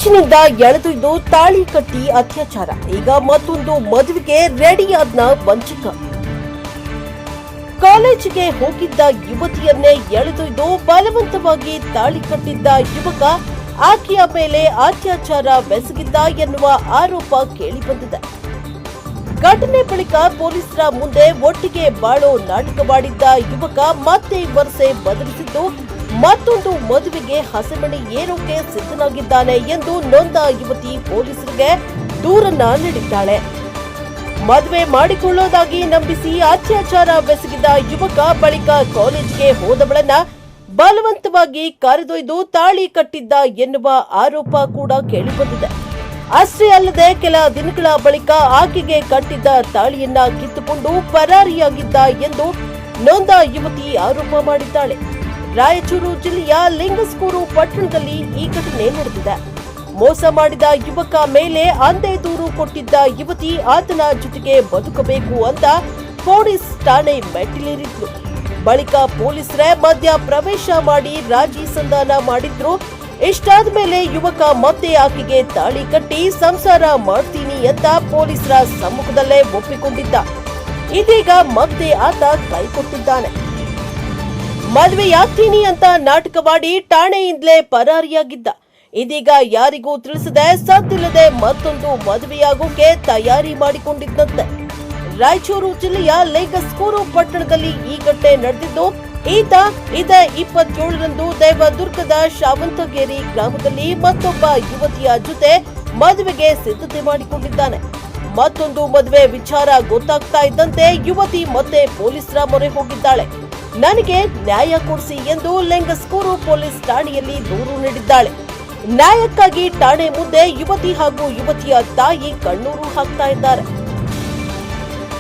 ಕಾಲೇಜಿನಿಂದ ಎಳೆದೊಯ್ದು ತಾಳಿ ಕಟ್ಟಿ ಅತ್ಯಾಚಾರ. ಈಗ ಮತ್ತೊಂದು ಮದುವೆಗೆ ರೆಡಿಯಾದ ವಂಚಕ. ಕಾಲೇಜಿಗೆ ಹೋಗಿದ್ದ ಯುವತಿಯನ್ನೇ ಎಳೆದೊಯ್ದು ಬಲವಂತವಾಗಿ ತಾಳಿ ಕಟ್ಟಿದ್ದ ಯುವಕ ಆಕೆಯ ಮೇಲೆ ಅತ್ಯಾಚಾರ ಬೆಸಗಿದ್ದ ಎನ್ನುವ ಆರೋಪ ಕೇಳಿಬಂದಿದೆ. ಘಟನೆ ಬಳಿಕ ಪೊಲೀಸರ ಮುಂದೆ ಒಟ್ಟಿಗೆ ಬಾಳೋ ನಾಟಕವಾಡಿದ್ದ ಯುವಕ ಮತ್ತೆ ವರಸೆ ಬದಲಿಸಿದ್ದು ಮತ್ತೊಂದು ಮದುವೆಗೆ ಹಸೆಮಣೆ ಏರೋಕೆ ಸಿದ್ಧನಾಗಿದ್ದಾನೆ ಎಂದು ನೊಂದ ಯುವತಿ ಪೊಲೀಸರಿಗೆ ದೂರನ್ನ ನೀಡಿದ್ದಾಳೆ. ಮದುವೆ ಮಾಡಿಕೊಳ್ಳೋದಾಗಿ ನಂಬಿಸಿ ಅತ್ಯಾಚಾರ ಬೆಸಗಿದ ಯುವಕ ಬಳಿಕ ಕಾಲೇಜಿಗೆ ಹೋದವಳನ್ನ ಬಲವಂತವಾಗಿ ಕರೆದೊಯ್ದು ತಾಳಿ ಕಟ್ಟಿದ್ದ ಎನ್ನುವ ಆರೋಪ ಕೂಡ ಕೇಳಿಬಂದಿದೆ. ಅಷ್ಟೇ ಅಲ್ಲದೆ ಕೆಲ ದಿನಗಳ ಬಳಿಕ ಆಕೆಗೆ ಕಟ್ಟಿದ್ದ ತಾಳಿಯನ್ನ ಕಿತ್ತುಕೊಂಡು ಪರಾರಿಯಾಗಿದ್ದ ಎಂದು ನೊಂದ ಯುವತಿ ಆರೋಪ ಮಾಡಿದ್ದಾಳೆ. ರಾಯಚೂರು ಜಿಲ್ಲೆಯ ಲಿಂಗಸ್ಕೂರು ಪಟ್ಟಣದಲ್ಲಿ ಈ ಘಟನೆ ನಡೆದಿದೆ. ಮೋಸ ಮಾಡಿದ ಯುವಕ ಮೇಲೆ ಅಂದೇ ದೂರು ಕೊಟ್ಟಿದ್ದ ಯುವತಿ ಆತನ ಜೊತೆಗೆ ಬದುಕಬೇಕು ಅಂತ ಪೊಲೀಸ್ ಠಾಣೆ ಮೆಟ್ಟಿಲೇರಿದ್ರು. ಬಳಿಕ ಪೊಲೀಸರೇ ಮಧ್ಯ ಪ್ರವೇಶ ಮಾಡಿ ರಾಜಿ ಸಂಧಾನ ಮಾಡಿದ್ರು. ಇಷ್ಟಾದ ಮೇಲೆ ಯುವಕ ಮತ್ತೆ ಆಕೆಗೆ ತಾಳಿ ಕಟ್ಟಿ ಸಂಸಾರ ಮಾಡ್ತೀನಿ ಅಂತ ಪೊಲೀಸರ ಸಮ್ಮುಖದಲ್ಲೇ ಒಪ್ಪಿಕೊಂಡಿದ್ದ. ಇದೀಗ ಮತ್ತೆ ಆತ ಕೈ ಕೊಟ್ಟಿದ್ದಾನೆ. ಮದುವೆಯಾಗ್ತೀನಿ ಅಂತ ನಾಟಕವಾಡಿ ಠಾಣೆಯಿಂದಲೇ ಪರಾರಿಯಾಗಿದ್ದ. ಇದೀಗ ಯಾರಿಗೂ ತಿಳಿಸದೆ ಸದ್ದಿಲ್ಲದೆ ಮತ್ತೊಂದು ಮದುವೆಯಾಗೋಕೆ ತಯಾರಿ ಮಾಡಿಕೊಂಡಿದ್ದಂತೆ. ರಾಯಚೂರು ಜಿಲ್ಲೆಯ ಲಿಂಗಸ್ಕೂರು ಪಟ್ಟಣದಲ್ಲಿ ಈ ಘಟನೆ ನಡೆದಿದ್ದು, ಈತ ಇದೇ 27ರಂದು ದೇವದುರ್ಗದ ಶಾವಂತಗೇರಿ ಗ್ರಾಮದಲ್ಲಿ ಮತ್ತೊಬ್ಬ ಯುವತಿಯ ಜೊತೆ ಮದುವೆಗೆ ಸಿದ್ಧತೆ ಮಾಡಿಕೊಂಡಿದ್ದಾನೆ. ಮತ್ತೊಂದು ಮದುವೆ ವಿಚಾರ ಗೊತ್ತಾಗ್ತಾ ಇದ್ದಂತೆ ಯುವತಿ ಮತ್ತೆ ಪೊಲೀಸರ ಮೊರೆ ಹೋಗಿದ್ದಾಳೆ. ನನಗೆ ನ್ಯಾಯ ಕೊಡಿಸಿ ಎಂದು ಲಿಂಗಸ್ಕೂರು ಪೊಲೀಸ್ ಠಾಣೆಯಲ್ಲಿ ದೂರು ನೀಡಿದ್ದಾಳೆ. ನ್ಯಾಯಕ್ಕಾಗಿ ಠಾಣೆ ಮುಂದೆ ಯುವತಿ ಹಾಗೂ ಯುವತಿಯ ತಾಯಿ ಕಣ್ಣೂರು ಹಾಕ್ತಾ ಇದ್ದಾರೆ.